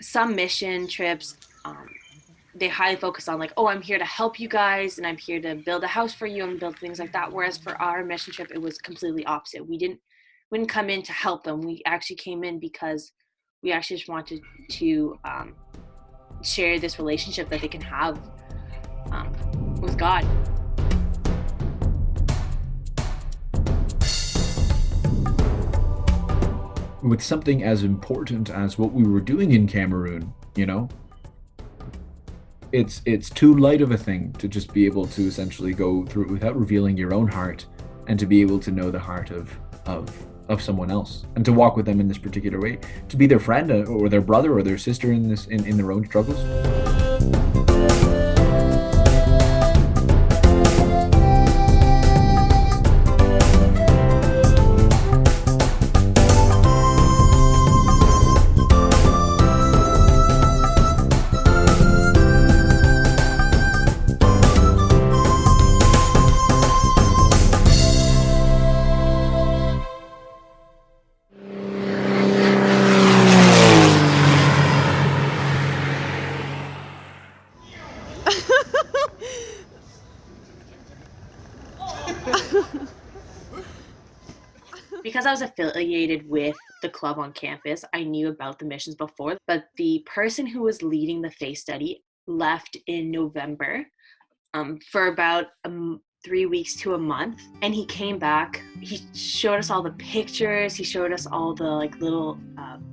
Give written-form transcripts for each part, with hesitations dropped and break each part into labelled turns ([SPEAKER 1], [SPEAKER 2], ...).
[SPEAKER 1] some mission trips, they highly focus on like, oh, I'm here to help you guys and I'm here to build a house for you and build things like that. Whereas for our mission trip, it was completely opposite. We didn't come in to help them. We actually came in because we actually just wanted to share this relationship that they can have with God.
[SPEAKER 2] With something as important as what we were doing in Cameroon, it's too light of a thing to just be able to essentially go through it without revealing your own heart, and to be able to know the heart of someone else, and to walk with them in this particular way, to be their friend or their brother or their sister in their own struggles.
[SPEAKER 1] Because I was affiliated with the club on campus, I knew about the missions before, but the person who was leading the faith study left in November for about 3 weeks to a month, and he came back. He showed us all the pictures, he showed us all the like little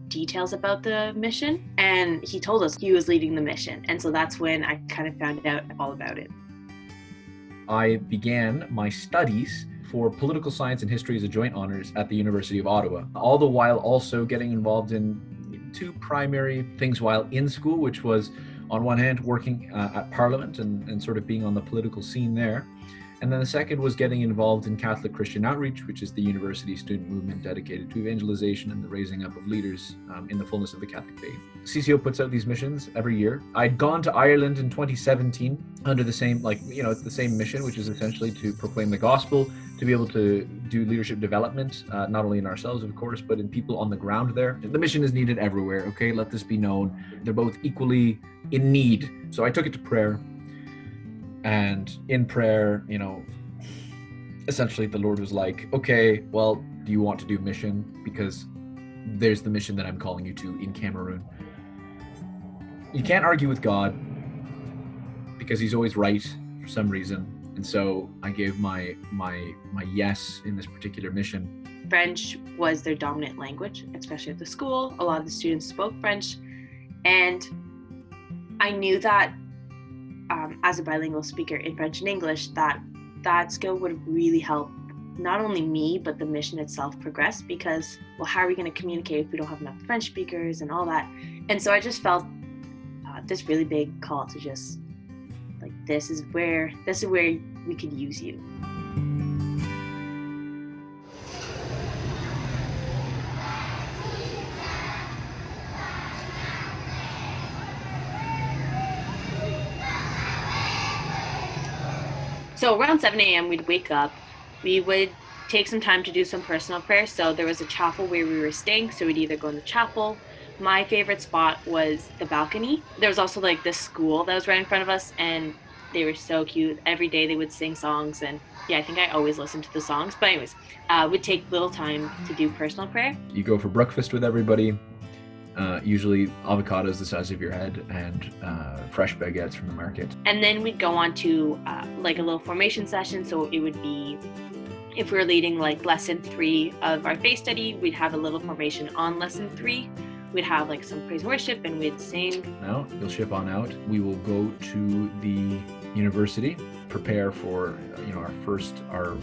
[SPEAKER 1] details about the mission, and he told us he was leading the mission. And so that's when I kind of found out all about it.
[SPEAKER 2] I began my studies for political science and history as a joint honors at the University of Ottawa, all the while also getting involved in two primary things while in school, which was on one hand working at Parliament and sort of being on the political scene there. And then the second was getting involved in Catholic Christian Outreach, which is the university student movement dedicated to evangelization and the raising up of leaders in the fullness of the Catholic faith. CCO puts out these missions every year. I'd gone to Ireland in 2017 under the same, it's the same mission, which is essentially to proclaim the gospel, to be able to do leadership development, not only in ourselves, of course, but in people on the ground there. The mission is needed everywhere, okay? Let this be known. They're both equally in need. So I took it to prayer. And in prayer, essentially the Lord was like, okay, well, do you want to do mission? Because there's the mission that I'm calling you to in Cameroon. You can't argue with God because he's always right for some reason. And so I gave my yes in this particular mission.
[SPEAKER 1] French was their dominant language, especially at the school. A lot of the students spoke French. And I knew that as a bilingual speaker in French and English, that skill would really help not only me, but the mission itself progress, because, well, how are we going to communicate if we don't have enough French speakers and all that? And so I just felt this really big call to just, like, this is where we could use you. So around 7 a.m. we'd wake up. We would take some time to do some personal prayer. So there was a chapel where we were staying, so we'd either go in the chapel. My favorite spot was the balcony. There was also like this school that was right in front of us, and they were so cute. Every day they would sing songs, and yeah, I think I always listened to the songs. But anyways, we'd take little time to do personal prayer.
[SPEAKER 2] You go for breakfast with everybody. Usually avocados the size of your head and fresh baguettes from the market.
[SPEAKER 1] And then we'd go on to like a little formation session. So it would be, if we were leading like lesson 3 of our faith study, we'd have a little formation on lesson 3. We'd have like some praise and worship, and we'd sing.
[SPEAKER 2] Now you'll ship on out. We will go to the university, prepare for our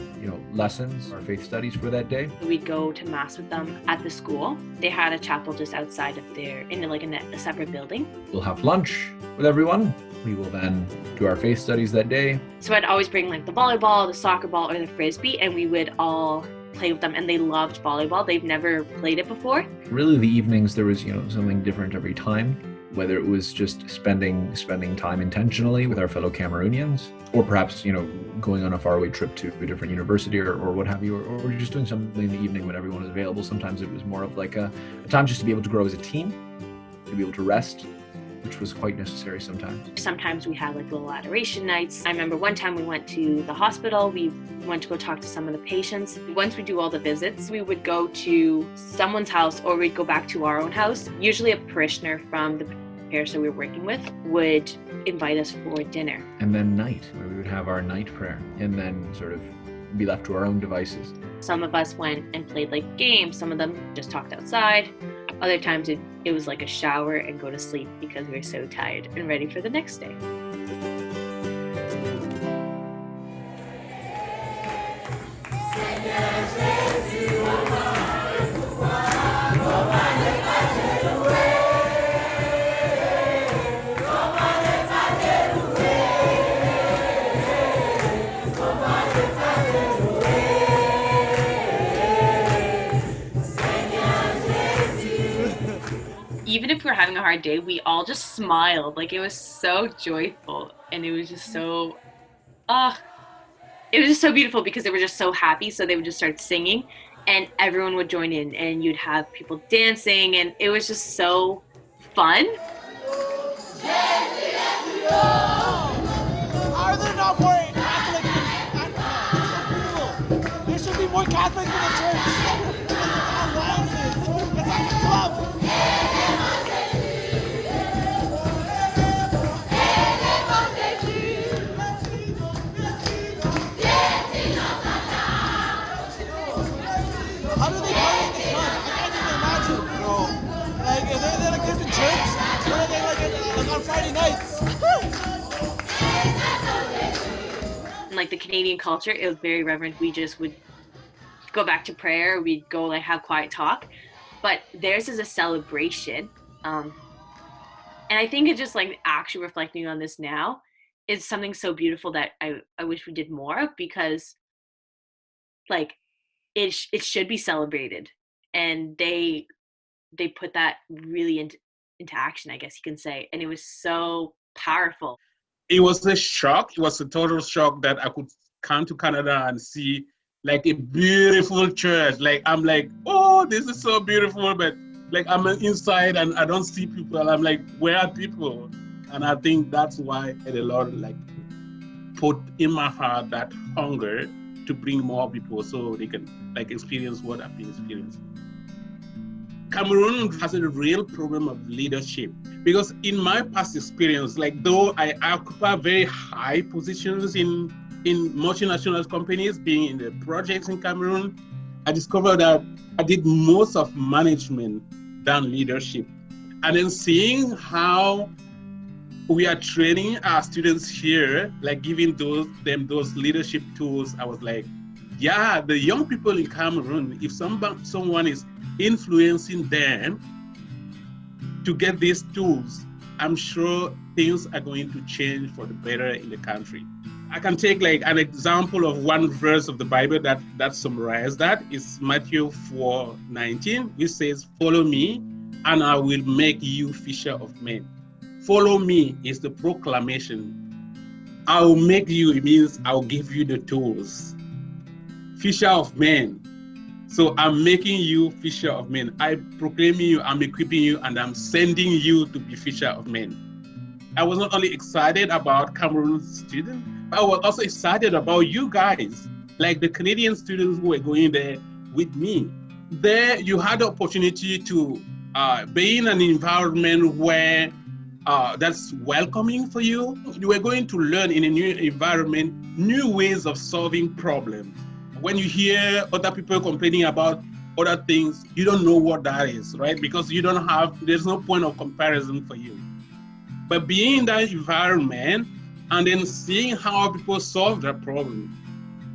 [SPEAKER 2] lessons, our faith studies for that day.
[SPEAKER 1] We'd go to mass with them at the school. They had a chapel just outside of there, in a separate building.
[SPEAKER 2] We'll have lunch with everyone. We will then do our faith studies that day.
[SPEAKER 1] So I'd always bring like the volleyball, the soccer ball, or the frisbee, and we would all play with them, and they loved volleyball. They've never played it before.
[SPEAKER 2] Really, the evenings, there was something different every time, whether it was just spending time intentionally with our fellow Cameroonians, or perhaps going on a faraway trip to a different university or what have you, or just doing something in the evening when everyone was available. Sometimes it was more of like a time just to be able to grow as a team. to be able to rest, which was quite necessary sometimes.
[SPEAKER 1] Sometimes we had like little adoration nights. I remember one time we went to the hospital. We went to go talk to some of the patients. Once we do all the visits, we would go to someone's house or we'd go back to our own house. Usually a parishioner from the parish that we were working with would invite us for dinner.
[SPEAKER 2] And then night, where we would have our night prayer and then sort of be left to our own devices.
[SPEAKER 1] Some of us went and played like games. Some of them just talked outside. Other times it was like a shower and go to sleep because we were so tired and ready for the next day. Even if we were having a hard day, we all just smiled. Like, it was so joyful, and it was just so, it was just so beautiful because they were just so happy. So they would just start singing and everyone would join in and you'd have people dancing and it was just so fun.
[SPEAKER 3] Are there not more Catholics than Catholics? There should be more Catholics in the church. How wild it is. It's like a club. How do they party in the club? I can't even imagine, bro. Like, if they're like this in church, or are they like on Friday nights?
[SPEAKER 1] And like the Canadian culture, it was very reverent. We just would go back to prayer. We'd go like have quiet talk. But theirs is a celebration. And I think it's just like actually reflecting on this now is something so beautiful that I wish we did more of because like it should be celebrated. And they put that really into action, I guess you can say. And it was so powerful.
[SPEAKER 4] It was a shock. It was a total shock that I could come to Canada and see like a beautiful church. Like, I'm like, oh, this is so beautiful. But like, I'm inside and I don't see people. I'm like, where are people? And I think that's why the Lord like put in my heart that hunger to bring more people so they can like experience what I've been experiencing. Cameroon has a real problem of leadership because in my past experience, like though I occupy very high positions in multinational companies, being in the projects in Cameroon, I discovered that I did most of management than leadership. And then seeing how we are training our students here, like giving them those leadership tools, I was like, yeah, the young people in Cameroon, if someone is influencing them to get these tools, I'm sure things are going to change for the better in the country. I can take like an example of one verse of the Bible that summarizes that. It's Matthew 4:19, which says, follow me and I will make you fisher of men. Follow me is the proclamation. I will make you, it means I'll give you the tools. Fisher of men. So I'm making you fisher of men. I'm proclaiming you, I'm equipping you, and I'm sending you to be fisher of men. I was not only excited about Cameroon students, but I was also excited about you guys, like the Canadian students who were going there with me. There, you had the opportunity to be in an environment where that's welcoming for you. You were going to learn in a new environment, new ways of solving problems. When you hear other people complaining about other things, you don't know what that is, right? Because there's no point of comparison for you. But being in that environment and then seeing how people solve their problem,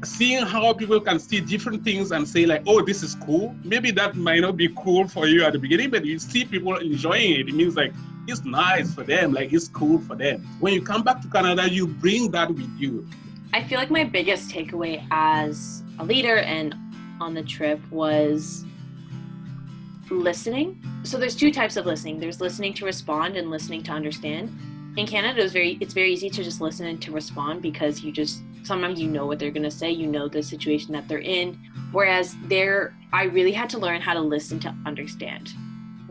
[SPEAKER 4] seeing how people can see different things and say like, oh, this is cool. Maybe that might not be cool for you at the beginning, but you see people enjoying it. It means like, it's nice for them, like it's cool for them. When you come back to Canada, you bring that with you.
[SPEAKER 1] I feel like my biggest takeaway as a leader and on the trip was listening. So there's two types of listening. There's listening to respond and listening to understand. In Canada, it's very easy to just listen and to respond because sometimes you know what they're going to say, you know the situation that they're in. Whereas there, I really had to learn how to listen to understand.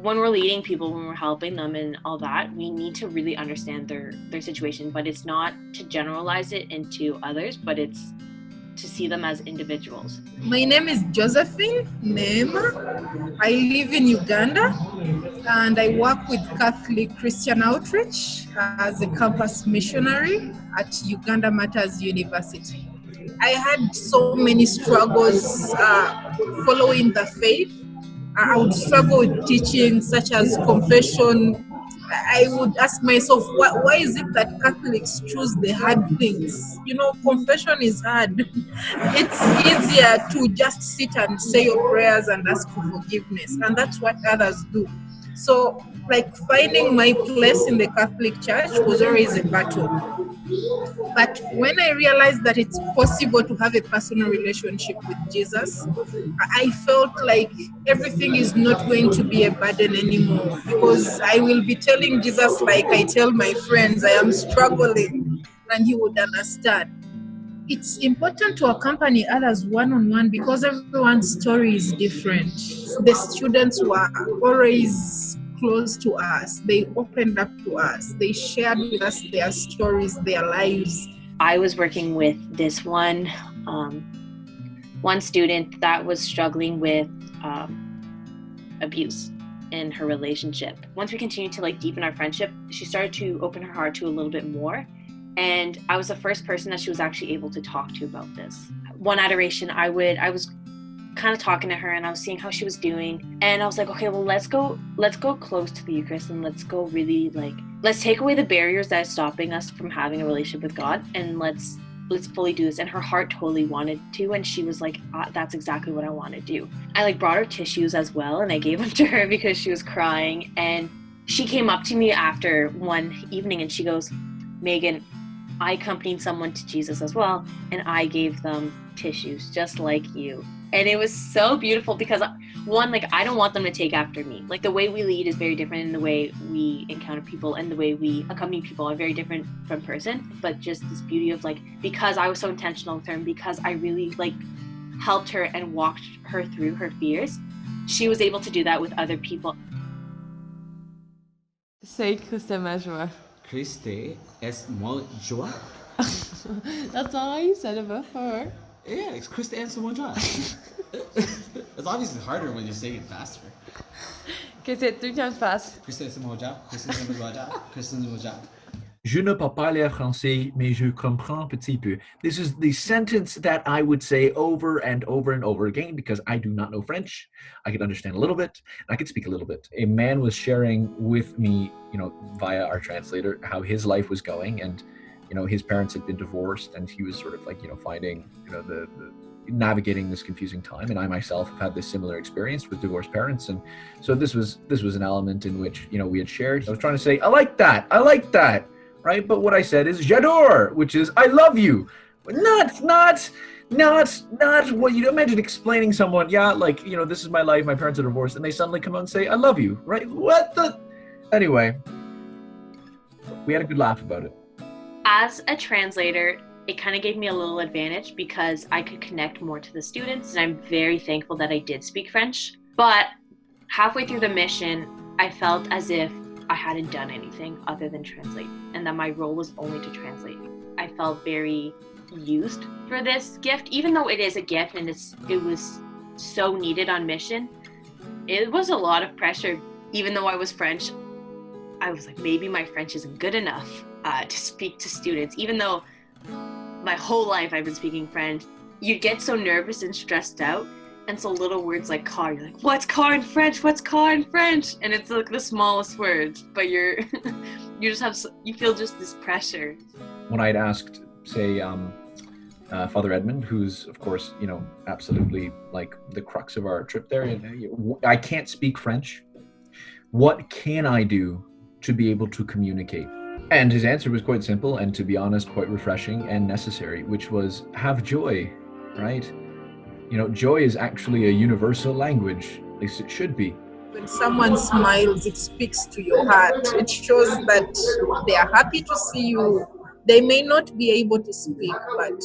[SPEAKER 1] when we're leading people, when we're helping them and all that, we need to really understand their situation, but it's not to generalize it into others, but it's to see them as individuals.
[SPEAKER 5] My name is Josephine Neema. I live in Uganda and I work with Catholic Christian Outreach as a campus missionary at Uganda Matters University. I had so many struggles following the faith. I would struggle with teaching such as confession. I would ask myself, why is it that Catholics choose the hard things? You know, confession is hard. It's easier to just sit and say your prayers and ask for forgiveness, and that's what others do. So, like, finding my place in the Catholic Church was always a battle. But when I realized that it's possible to have a personal relationship with Jesus, I felt like everything is not going to be a burden anymore, because I will be telling Jesus like I tell my friends I am struggling, and he would understand. It's important to accompany others one-on-one because everyone's story is different. The students were always close to us. They opened up to us. They shared with us their stories, their lives.
[SPEAKER 1] I was working with this one student that was struggling with abuse in her relationship. Once we continued to deepen our friendship, she started to open her heart to a little bit more. And I was the first person that she was actually able to talk to about this. One adoration, I was kind of talking to her and I was seeing how she was doing. And I was like, okay, well, let's go close to the Eucharist and let's go really let's take away the barriers that are stopping us from having a relationship with God, and let's fully do this. And her heart totally wanted to, and she was like, that's exactly what I want to do. I brought her tissues as well, and I gave them to her because she was crying. And she came up to me after one evening and she goes, Megan, I accompanied someone to Jesus as well, and I gave them tissues just like you. And it was so beautiful because, one, I don't want them to take after me. The way we lead is very different, and the way we encounter people and the way we accompany people are very different from person. But just this beauty of because I was so intentional with her, and because I really helped her and walked her through her fears, she was able to do that with other people.
[SPEAKER 6] Say Christ est ma joie.
[SPEAKER 3] Christ est ma joie.
[SPEAKER 6] That's all you said about her.
[SPEAKER 3] Yeah, it's Christ est ma joie. It's obviously harder when you say it faster.
[SPEAKER 6] Okay, say it 3 times fast.
[SPEAKER 3] Christ est ma joie. Christ est ma joie. Christ est ma joie.
[SPEAKER 2] Je ne parle pas le français, mais je comprends petit peu. This is the sentence that I would say over and over and over again because I do not know French. I could understand a little bit, and I could speak a little bit. A man was sharing with me, via our translator, how his life was going, and his parents had been divorced, and he was sort of finding, the navigating this confusing time. And I myself have had this similar experience with divorced parents, and so this was an element in which we had shared. I was trying to say, I like that. Right? But what I said is j'adore, which is I love you. Not what you imagine explaining someone, this is my life, my parents are divorced, and they suddenly come out and say, I love you, right? What the? Anyway, we had a good laugh about it.
[SPEAKER 1] As a translator, it kind of gave me a little advantage because I could connect more to the students, and I'm very thankful that I did speak French. But halfway through the mission, I felt as if I hadn't done anything other than translate, and that my role was only to translate. I felt very used for this gift, even though it is a gift and it was so needed on mission. It was a lot of pressure. Even though I was French, I was like, maybe my French isn't good enough to speak to students. Even though my whole life I've been speaking French, you get so nervous and stressed out. And so little words like car, you're like, what's car in French? What's car in French? And it's the smallest words, but you feel just this pressure.
[SPEAKER 2] When I'd asked, say, Father Edmund, who's of course, absolutely the crux of our trip there, I can't speak French. What can I do to be able to communicate? And his answer was quite simple, and to be honest, quite refreshing and necessary, which was have joy, right? Joy is actually a universal language, at least it should be.
[SPEAKER 5] When someone smiles, it speaks to your heart. It shows that they are happy to see you. They may not be able to speak, but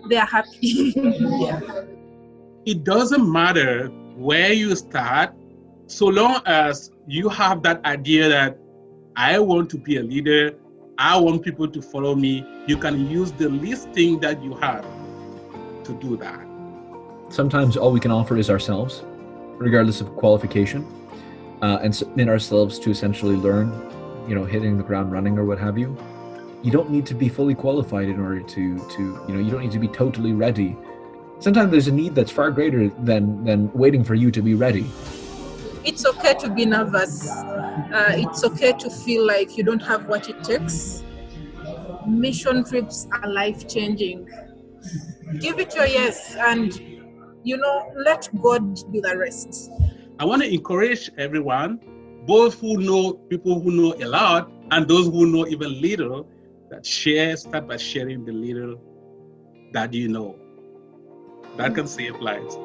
[SPEAKER 5] they are happy. Yeah.
[SPEAKER 4] It doesn't matter where you start so long as you have that idea that I want to be a leader, I want people to follow me, you can use the least thing that you have to do that.
[SPEAKER 2] Sometimes all we can offer is ourselves, regardless of qualification, and submit ourselves to essentially learn, hitting the ground running or what have you. You don't need to be fully qualified in order to you don't need to be totally ready. Sometimes there's a need that's far greater than waiting for you to be ready.
[SPEAKER 5] It's okay to be nervous. It's okay to feel like you don't have what it takes. Mission trips are life-changing. Give it your yes, and let God do the rest.
[SPEAKER 4] I want to encourage everyone, both people who know a lot and those who know even little, that start by sharing the little that you know. That can save lives.